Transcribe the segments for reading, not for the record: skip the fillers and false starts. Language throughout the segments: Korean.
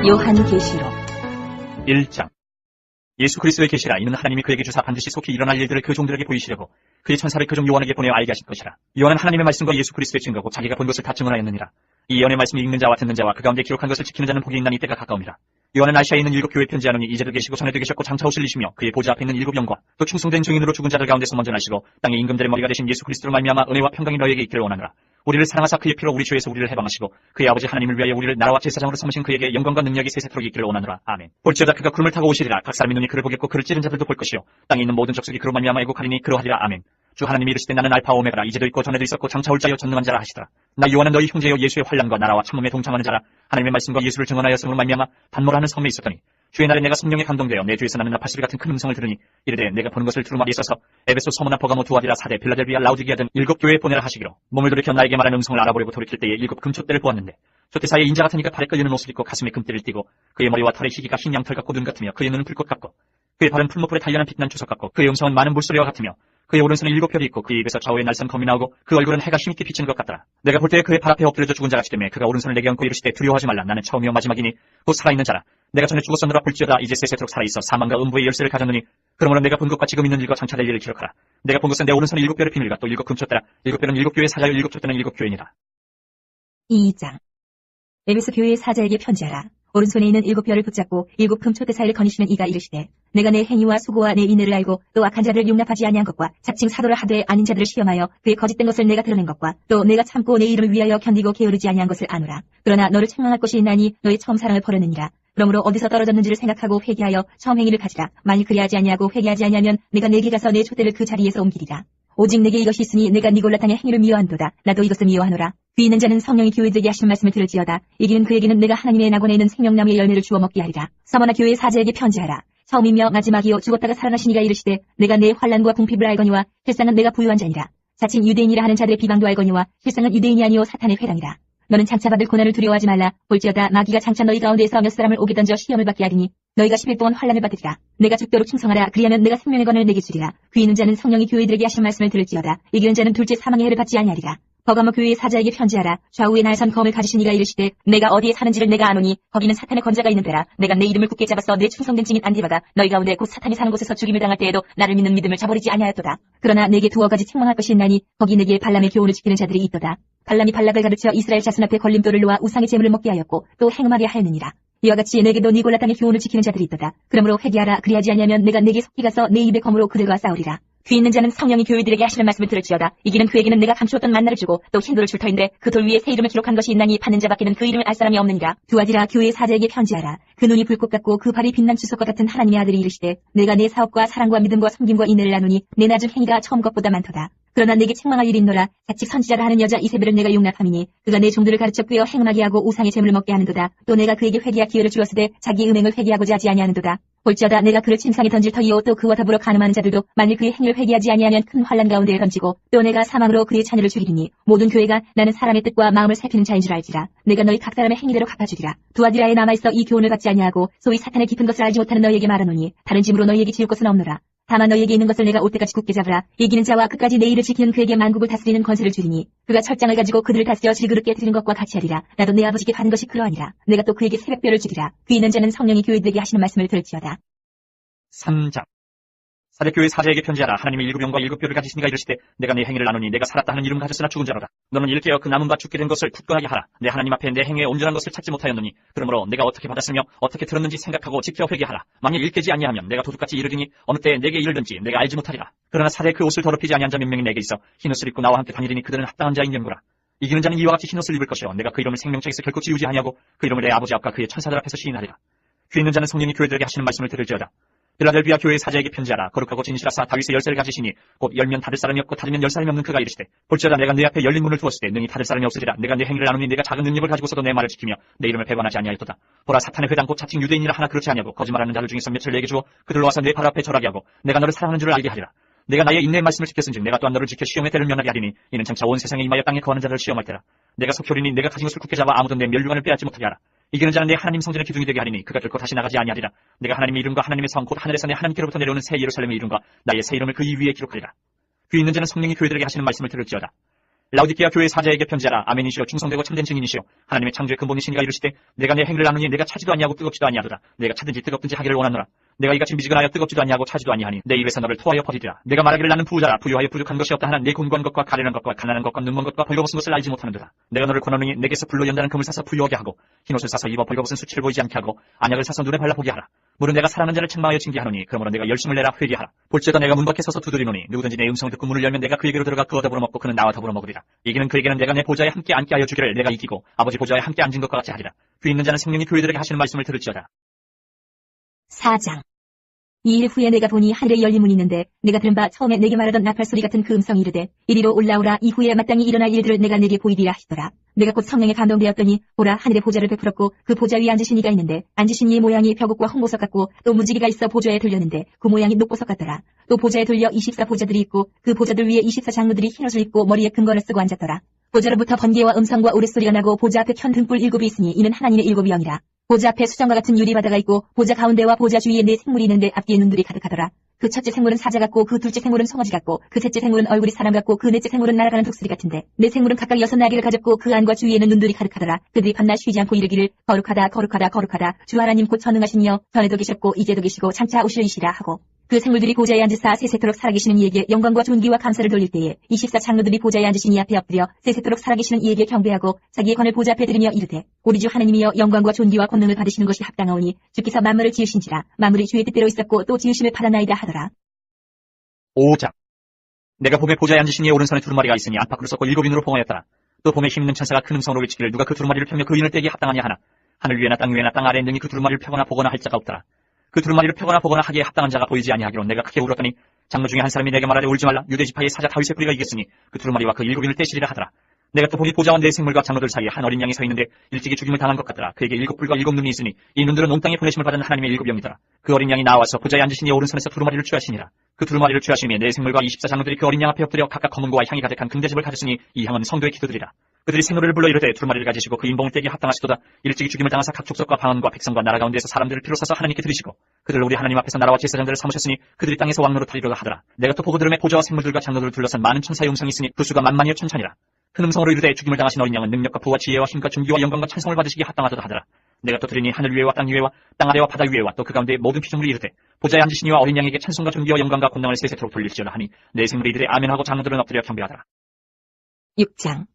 요한계시록 1장. 예수 그리스도의 계시라. 이는 하나님이 그에게 주사 반드시 속히 일어날 일들을 그 종들에게 보이시려고 그의 천사를 그 종 요한에게 보내어 알게 하실 것이라. 요한은 하나님의 말씀과 예수 그리스도의 증거고 자기가 본 것을 다 증언하였느니라. 이 예언의 말씀이 읽는 자와 듣는 자와 그 가운데 기록한 것을 지키는 자는 복이 있나니 때가 가까움이라. 요한은 아시아에 있는 7 교회에 편지하노니 이제도 계시고 전에도 계셨고 장차 오실리시며 그의 보좌 앞에 있는 7 영과 또 충성된 증인으로 죽은 자들 가운데서 먼저 나시고 땅의 임금들의 머리가 되신 예수 그리스도로 말미암아 은혜와 평강이 너에게 있기를 원하노라. 우리를 사랑하사 그의 피로 우리 죄에서 우리를 해방하시고 그의 아버지 하나님을 위하여 우리를 나라와 제사장으로 삼으신 그에게 영광과 능력이 세세토록 있기를 원하노라. 아멘. 볼지어다 그가 구름을 타고 오시리라. 각 사람이 눈이 그를 보겠고 그를 찌른 자들도 볼 것이요 땅에 있는 모든 족속이 그로 말미암아 애곡하리니 그러하리라. 아멘. 주 하나님이 이르시되 나는 알파와 오메가라. 이제도 있고 전에도 있었고 장차 올 자여 전능한 자라 하시더라. 나 요한은 너희 형제여 예수의 환난과 나라와 참음에 동참하는 자라. 하나님의 말씀과 예수를 증언하였음으로 말미암아 단모라는 섬에 있었더니 주의 날에 내가 성령에 감동되어 내 뒤에서 나는 나팔소리 같은 큰 음성을 들으니 이르되 내가 보는 것을 두루마리에 써서 에베소, 서무나, 버가모, 두아디라, 사데, 빌라델비아, 라우디게아 등 7 교회에 보내라 하시기로 몸을 돌이켜 나에게 말하는 음성을 알아보려고 돌이킬 때에 7 금촛대를 보았는데 촛대사이에 인자 같으니까 발에 끌리는 옷을 입고 가슴에 금띠를 띠고 그의 머리와 털의 희기가 흰 양털 같고 눈 같으며 그의 눈은 불꽃 같고 그의 발은 풀무불에 단련한 빛난 주석 같고 그의 음성은 많은 물소리와 같으며 그의 오른손에 7 별이 있고 그의 입에서 좌우에 날선 검이 나오고 그 얼굴은 해가 힘있게 비치는 것 같더라. 내가 볼 때에 그의 발 앞에 엎드려져 죽은 자같이 되매 그가 오른손을 내게 얹고 이르시되 두려워하지 말라. 나는 처음이요 마지막이니 곧 살아있는 자라. 내가 전에 죽었었느라 볼지어다 이제 세세토록 살아있어 사망과 음부의 열쇠를 가졌느니 그러므로 내가 본 것과 지금 있는 일과 장차 될 일을 기록하라. 내가 본 것은 내 오른손에 7 별의 비밀과 또 7 금촛대라. 7 별은 7 교회의 사자요 7 촛대는 7 교회니라. 2장. 에베소 교회의 사자에게 편지하라. 오른손에 있는 7 별을 붙잡고 7 금촛대 사이를 거니시는 이가 이르시되 내가 내 행위와 수고와 내 인내를 알고 또 악한 자들을 용납하지 아니한 것과 자칭 사도를 하되 아닌 자들을 시험하여 그의 거짓된 것을 내가 드러낸 것과 또 내가 참고 내 이름을 위하여 견디고 게으르지 아니한 것을 아노라. 그러나 너를 책망할 것이 있나니 너의 처음 사랑을 버렸느니라. 그러므로 어디서 떨어졌는지를 생각하고 회개하여 처음 행위를 가지라. 만일 그리하지 아니하고 회개하지 아니하면 내가 내게 가서 내 촛대를 그 자리에서 옮기리라. 오직 내게 이것이 있으니 내가 니골라탕의 행위를 미워한도다. 나도 이것을 미워하노라. 귀 있는 자는 성령이 교회들에게 하신 말씀을 들을지어다. 이기는 그에게는 내가 하나님의 낙원에 있는 생명나무의 열매를 주워 먹게 하리라. 서머나 교회의 사자에게 편지하라. 처음이며 마지막이요 죽었다가 살아나신 이가 이르시되 내가 내 환난과 궁핍을 알거니와 실상은 내가 부유한 자니라. 자칭 유대인이라 하는 자들의 비방도 알거니와 실상은 유대인이 아니요 사탄의 회당이라. 너는 장차 받을 고난을 두려워하지 말라. 볼지어다 마귀가 장차 너희 가운데에서 몇 사람을 오게 던져 시험을 받게 하리니 너희가 10일 동안 환난을 받으리라. 내가 죽도록 충성하라. 그리하면 내가 생명의 권을 내게 주리라. 귀 있는 자는 성령이 교회들에게 하신 말씀을 들을지어다. 이기는 자는 둘째 사망의 해를 받지 아니하리라. 버가모 교회의 사자에게 편지하라. 좌우에 날선 검을 가지신 이가 이르시되 내가 어디에 사는지를 내가 아노니 거기는 사탄의 권자가 있는 데라. 내가 내 이름을 굳게 잡아서 내 충성된 증인 안디바가 너희 가운데 곧 사탄이 사는 곳에서 죽임을 당할 때에도 나를 믿는 믿음을 저버리지 아니하였도다. 그러나 내게 2 가지 책망할 것이 있나니 거기 내게 발람의 교훈을 지키는 자들이 있도다. 발람이 발락을 가르쳐 이스라엘 자손 앞에 걸림돌을 놓아 우상의 제물을 먹게 하였고 또 행음하게 하였느니라. 이와 같이 내게도 니골라 땅의 교훈을 지키는 자들이 있도다. 그러므로 회개하라. 그리하지 아니하면 내가 내게 속히 가서 내 입의 검으로 그들과 싸우리라. 귀 있는 자는 성령이 교회들에게 하시는 말씀을 들을지어다. 이기는 그에게는 내가 감추었던 만나를 주고 또 흰 돌을 줄 터인데 그 돌 위에 새 이름을 기록한 것이 있나니 받는 자밖에는 그 이름을 알 사람이 없느니라. 두아디라 교회의 사자에게 편지하라. 그 눈이 불꽃 같고 그 발이 빛난 주석과 같은 하나님의 아들이 이르시되 내가 내 사업과 사랑과 믿음과 섬김과 인내를 나누니 내 낮은 행위가 처음 것보다 많도다. 그러나 내게 책망할 일이 있노라. 자칫 선지자라 하는 여자 이세벨을 내가 용납함이니 그가 내 종들을 가르쳐 꿰어 행음하게 하고 우상의 재물을 먹게 하는도다. 또 내가 그에게 회개할 기회를 주었으되 자기 음행을 회개하고자 하지 아니하는도다. 볼지어다 내가 그를 침상에 던질 터이요 또 그와 더불어 간음하는 자들도 만일 그의 행위를 회개하지 아니하면 큰 환난 가운데에 던지고 또 내가 사망으로 그의 자녀를 죽이리니 모든 교회가 나는 사람의 뜻과 마음을 살피는 자인 줄 알지라. 내가 너희 각 사람의 행위대로 갚아주리라. 두아디라에 남아있어 이 교훈을 받지 아니하고 소위 사탄의 깊은 것을 알지 못하는 너희에게 말하노니 다른 짐으로 너희에게 지울 것은 없노라. 다만 너희에게 있는 것을 내가 올 때까지 굳게 잡으라. 이기는 자와 끝까지 내 일을 지키는 그에게 만국을 다스리는 권세를 주리니 그가 철장을 가지고 그들을 다스려 질그릇 깨뜨리는 것과 같이 하리라. 나도 내 아버지께 받은 것이 그러하니라. 내가 또 그에게 새벽별을 주리라. 귀 있는 자는 성령이 교회들에게 하시는 말씀을 들을지어다. 3장. 사대교회 사자에게 편지하라. 하나님의 7 영과 7 뼈를 가지시니가 이르시되 내가 내 행위를 나누니 내가 살았다 하는 이름 가졌으나 죽은 자로다. 너는 이를 깨어 그 남은 바 죽게 된 것을 굳건하게 하라. 내 하나님 앞에 내 행위의 온전한 것을 찾지 못하였느니 그러므로 내가 어떻게 받았으며 어떻게 들었는지 생각하고 지켜 회개하라. 만일 일깨지 아니하면 내가 도둑같이 이르리니 어느 때에 내게 이르든지 내가 알지 못하리라. 그러나 사대 그 옷을 더럽히지 아니한 자 몇 명이 내게 있어 흰옷을 입고 나와 함께 다니리니 그들은 합당한 자인 연구라. 이기는 자는 이와 같이 흰옷을 입을 것이요 내가 그 이름을 생명책에서 결코 지우지 아니하고 그 이름을 내 아버지 앞과 그의 천사들 앞에서 시인하리라. 귀 있는 자는 성령이 교회들에게 하시는 말씀을 들을지어다. 빌라델비아 교회의 사자에게 편지하라. 거룩하고 진실하사 다윗의 열쇠를 가지시니 곧 열면 닫을 사람이 없고 닫으면 열 사람이 없는 그가 이르시되 볼지어다 내가 네 앞에 열린 문을 두었을 때 능히 닫을 사람이 없으리라. 내가 네 행위를 나누니 내가 작은 능력을 가지고서도 내 말을 지키며 내 이름을 배반하지 아니하였도다. 보라 사탄의 회당 곧 자칭 유대인이라 하나 그렇지 아니하고 거짓말하는 자들 중에서 몇을 내게 주어 그들로 와서 내 발 앞에 절하게 하고 내가 너를 사랑하는 줄을 알게 하리라. 내가 나의 인내의 말씀을 지켰은즉 내가 또한 너를 지켜 시험의 때를 면하게 하리니 이는 장차 온 세상에 임하여 땅에 거하는 자들을 시험할 때라. 내가 속히 오리니 내가 가진 것을 굳게 잡아 아무도 내 멸류관을 빼앗지 못하게 하라. 이기는 자는 내 하나님 성전의 기둥이 되게 하리니 그가 결코 다시 나가지 아니하리라. 내가 하나님의 이름과 하나님의 성 곧 하늘에서 내 하나님께로부터 내려오는 새 예루살렘의 이름과 나의 새 이름을 그 이 위에 기록하리라. 귀 있는 자는 성령이 교회들에게 하시는 말씀을 들을지어다. 라우디게아 교회 사자에게 편지하라. 아멘이시여 충성되고 참된 증인이시여 하나님의 창조의 근본이신 이가 이르시되 내가 내 행위를 나누니 내가 차지도 아니하고 뜨겁지도 아니하도다. 내가 차든지 뜨겁든지 하기를 원하노라. 내가 이같이 미지근하여 뜨겁지도 아니하고 차지도 아니하니 내 입에서 너를 토하여 버리리라. 내가 말하기를 나는 부자라. 부유하여 부족한 것이 없다 하나 내 곤고한 것과 가련한 것과 가난한 것과 눈먼 것과 벌거벗은 것을 알지 못하는도다. 내가 너를 권하노니 내게서 불로 연단한 금을 사서 부유하게 하고 흰옷을 사서 입어 벌거벗은 수치를 보이지 않게 하고 안약을 사서 눈에 발라보게 하라. 물은 내가 사랑하는 자를 책망하여 징계하노니 그러므로 내가 열심을 내라 회개하라. 볼지어다 내가 문 밖에 서서 두드리노니 누구든지 내 음성을 듣고 문을 열면 내가 그에게로 들어가 그와 더불어 먹고 그는 나와 더불어 먹으리라. 이기는 그에게는 내가 내 보좌에 함께 앉게 하여 주기를 내가 이기고 아버지 보좌에 함께 앉은 것과 같이 하리라. 귀 있는 자는 생명이 교회들에게 하시는 말씀을 들을지어다. 4장. 2일 후에 내가 보니 하늘에 열린 문이 있는데 내가 들은 바 처음에 내게 말하던 나팔 소리 같은 그 음성이 이르되 이리로 올라오라. 이후에 마땅히 일어날 일들을 내가 내게 보이리라 하시더라. 내가 곧 성령에 감동되었더니 보라 하늘에 보좌를 베풀었고 그 보좌 위에 앉으신 이가 있는데 앉으신 이의 모양이 벼곡과 홍보석 같고 또 무지개가 있어 보좌에 들렸는데 그 모양이 녹보석 같더라. 또 보좌에 들려 24보좌들이 있고 그 보좌들 위에 24장로들이 흰옷을 입고 머리에 금관을 쓰고 앉았더라. 보좌로부터 번개와 음성과 우레소리가 나고 보좌 앞에 켠 등불 7이 있으니 이는 하나님의 7 영이라. 보좌 앞에 수정과 같은 유리바다가 있고 보좌 가운데와 보좌 주위에 4 생물이 있는데 앞뒤에 눈들이 가득하더라. 그 첫째 생물은 사자 같고 그 둘째 생물은 송아지 같고 그 셋째 생물은 얼굴이 사람 같고 그 넷째 생물은 날아가는 독수리 같은데 네 생물은 각각 6 날개를 가졌고 그 안과 주위에는 눈들이 가득하더라. 그들이 밤낮 쉬지 않고 이르기를 거룩하다 거룩하다 거룩하다 주 하나님 곧 전능하시니여 전에도 계셨고 이제도 계시고 장차 오실이시라 하고 그 생물들이 보좌에 앉으사 세세토록 살아계시는 이에게 영광과 존귀와 감사를 돌릴 때에 24장로들이 보좌에 앉으신 이 앞에 엎드려 세세토록 살아계시는 이에게 경배하고 자기의 권을 보좌 앞에 들이며 이르되 우리 주 하나님이여 영광과 존귀와 권능을 받으시는 것이 합당하오니 주께서 만물을 지으신지라 만물이 주의 뜻대로 있었고 또 지으심을 받았나이다 하더라. 5장. 내가 봄에 보좌에 앉으신 이의 오른손에 두루마리가 있으니 안팎으로 썩고 7인으로 봉하였더라. 또 봄에 힘있는 천사가 큰 음성으로 외치기를 누가 그 두루마리를 펴며 그 인을 떼기에 합당하냐 하나 하늘 위에나 땅 위에나 땅 아래에 능히 그 두루마리를 펴거나 보거나 할 자가 없더라. 그 두루마리를 펴거나 보거나 하기에 합당한 자가 보이지 아니하기로 내가 크게 울었더니 장로 중에 한 사람이 내게 말하되 울지 말라. 유대 지파의 사자 다윗의 뿌리가 이겼으니 그 두루마리와 그 7인을 떼시리라 하더라. 내가 또 보니 보좌와 4 생물과 장로들 사이에 한 어린 양이 서 있는데 일찍이 죽임을 당한 것 같더라. 그에게 7뿔과 7눈이 있으니 이 눈들은 온 땅에 보내심을 받은 하나님의 7 영이더라. 그 어린 양이 나와서 보좌에 앉으신 이 오른손에서 두루마리를 취하시니라. 그 두루마리를 취하심에 4 생물과 24장로들이 그 어린 양 앞에 엎드려 각각 검은 고와 향이 가득한 금대접을 가졌으니 이 향은 성도의 기도들이라. 그들이 생로를 불러 이르되 두루마리를 가지시고 그 인봉을 떼기 합당하시도다. 일찍이 죽임을 당하사 각 족속과 방언과 백성과 나라 가운데에서 사람들을 피로 사서 하나님께 드리시고 그들을 우리 하나님 앞에서 나라와 제사장들을 삼으셨으니 그들이 땅에서 왕노로 타리로다 하더라. 내가 또 보고 들음에 보좌와 생물들과 장로들을 둘러싼 많은 천사의 음성이 있으니 그 수가 만만이여 천천이라. 큰 음성으로 이르되 죽임을 당하신 어린 양은 능력과 부와 지혜와 힘과 존귀와 영광과 찬송을 받으시기에 합당하도다 하더라. 내가 또 들으니 하늘 위에와 땅 위에와 땅 아래와 바다 위에와 또 그 가운데 모든 피조물이 이르되 보좌에 앉으신 이와 어린 양에게 찬송과 존귀와 영광과 권능을 세세토록 돌릴지어다 하니 내 생물이 이르되 아멘하고 장로들은 엎드려 경배하더라. 6장.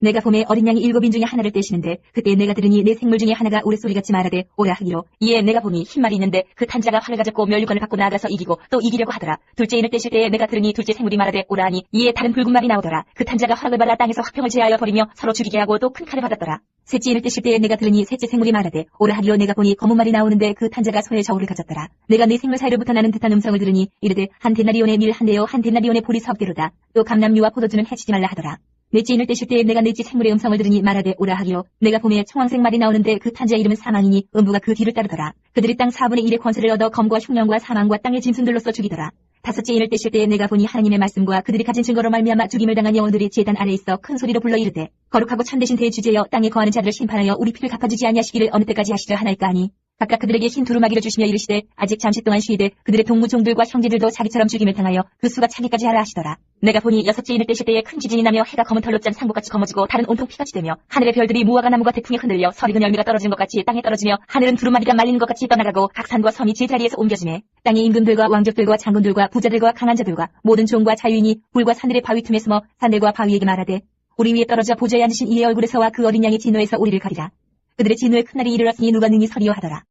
내가 봄에 어린 양이 7인 중에 하나를 떼시는데 그때 내가 들으니 내 생물 중에 하나가 우레소리같이 말하되 오라 하기로 이에 내가 보니 흰말이 있는데 그 탄자가 활을 가졌고 면류관을 갖고 나아가서 이기고 또 이기려고 하더라. 둘째 인을 떼실 때에 내가 들으니 둘째 생물이 말하되 오라 하니 이에 다른 붉은 말이 나오더라. 그 탄자가 화락을 발라 땅에서 화평을 제하여 버리며 서로 죽이게 하고 또 큰 칼을 받았더라. 셋째 인을 떼실 때에 내가 들으니 셋째 생물이 말하되 오라 하기로 내가 보니 검은 말이 나오는데 그 탄자가 손에 저울을 가졌더라. 내가 네 생물 사이로부터 나는 듯한 음성을 들으니 이르되 한 데나리온의 밀 한 대요 한 데나리온의 보리 10개로다. 또 감람류와 포도주는 해치지 말라 하더라. 넷째 인을 떼실 때에 내가 넷째 생물의 음성을 들으니 말하되 오라 하기로 내가 봄에 청황색 말이 나오는데 그 탄자의 이름은 사망이니 음부가 그 뒤를 따르더라. 그들이 땅 4분의 1의 권세를 얻어 검과 흉령과 사망과 땅의 짐승들로서 죽이더라. 다섯째 인을 떼실 때에 내가 보니 하나님의 말씀과 그들이 가진 증거로 말미암아 죽임을 당한 영혼들이 제단 아래에 있어 큰 소리로 불러 이르되 거룩하고 참되신 대주제여 땅에 거하는 자들을 심판하여 우리 피를 갚아주지 아니하시기를 어느 때까지 하시려 하나이까 하니 각각 그들에게 흰 두루마기를 주시며 이르시되 아직 잠시 동안 쉬이되 그들의 동무종들과 형제들도 자기처럼 죽임을 당하여 그 수가 차기까지 하라 하시더라. 내가 보니 여섯째 인을 떼실 때에 큰 지진이 나며 해가 검은 털로 짠 상복같이 검어지고 달은 온통 피같이 되며 하늘의 별들이 무화과 나무가 태풍에 흔들려 설익은 열매가 떨어지는 것 같이 땅에 떨어지며 하늘은 두루마기가 말리는 것 같이 떠나가고 각 산과 섬이 제자리에서 옮겨지매 땅의 임금들과 왕족들과 장군들과 부자들과 강한 자들과 모든 종과 자유인이 불과 산들의 바위 틈에 숨어 산들과 바위에게 말하되 우리 위에 떨어져 보좌에 앉으신 이의 얼굴에서와 그 어린 양의 진노에서 우리를 가리라. 그들의 진노의 큰 날이 이르렀으니 누가 능히 서리요 하더라.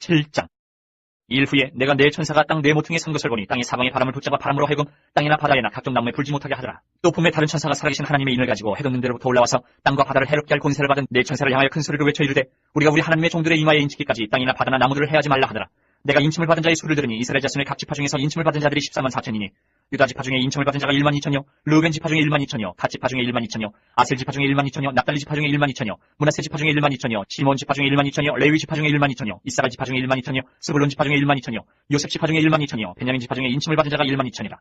7장. 일 후에 내가 네 천사가 땅 네 모퉁이에 선 것을 보니 땅이 사방의 바람을 붙잡아 바람으로 하여금 땅이나 바다에나 각종 나무에 불지 못하게 하더라. 또 봄에 다른 천사가 살아계신 하나님의 인을 가지고 해돋 는데로부터 올라와서 땅과 바다를 해롭게 할 권세를 받은 네 천사를 향하여 큰 소리로 외쳐 이르되 우리가 우리 하나님의 종들의 이마에 인치기까지 땅이나 바다나 나무들을 해하지 말라 하더라. 내가 인침을 받은 자의 수를 들으니 이스라엘 자손의 각 지파 중에서 인침을 받은 자들이 14만 4천이니 유다 지파 중에 인침을 받은 자가 1만 2천여, 르우벤 지파 중에 1만 2천여, 갓 지파 중에 1만 2천여, 아셀 지파 중에 1만 2천여, 납달리 지파 중에 1만 2천여, 므낫세 지파 중에 1만 2천여, 시몬 지파 중에 1만 2천여, 레위 지파 중에 1만 2천여, 이사갈 지파 중에 1만 2천여, 스불론 지파 중에 1만 2천여, 요셉 지파 중에 1만 2천여, 베냐민 지파 중에 인침을 받은 자가 1만 2천이라.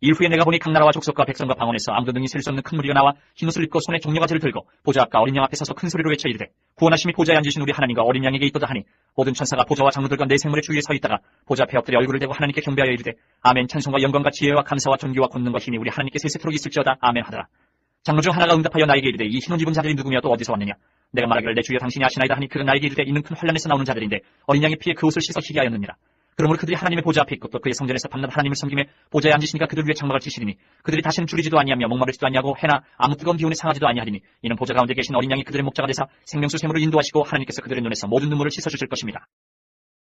이후에 내가 보니 각 나라와 족속과 백성과 방언에서 아무도 능히 셀 수 없는 큰 무리가 나와 흰옷을 입고 손에 종려가지를 들고 보좌 앞과 어린 양 앞에 서서 큰 소리로 외쳐 이르되 구원하심이 보좌에 앉으신 우리 하나님과 어린 양에게 있도다 하니 모든 천사가 보좌와 장로들과 네 생물의 주위에 서 있다가 보좌 앞에 엎드려 얼굴을 대고 하나님께 경배하여 이르되 아멘. 찬송과 영광과 지혜와 감사와 존귀와 권능과 힘이 우리 하나님께 세세토록 있을지어다. 아멘 하더라. 장로 중 하나가 응답하여 나에게 이르되 이 흰옷 입은 자들이 누구며 또 어디서 왔느냐? 내가 말하기를 내 주여 당신이 아시나이다 하니 그가 나에게 이르되 이는 큰 환란에서 나오는 자들인데 어린 양의 피에 그 옷을 씻어 희게 하였느니라. 그러므로 그들이 하나님의 보좌 앞에 있고 또 그의 성전에서 밤낮 하나님을 섬김에 보좌에 앉으시니까 그들 위에 장막을 치시리니 그들이 다시는 줄이지도 아니하며 목마르지도 아니하고 해나 아무 뜨거운 기운에 상하지도 아니하리니 이는 보좌 가운데 계신 어린 양이 그들의 목자가 되사 생명수 샘으로 인도하시고 하나님께서 그들의 눈에서 모든 눈물을 씻어주실 것입니다.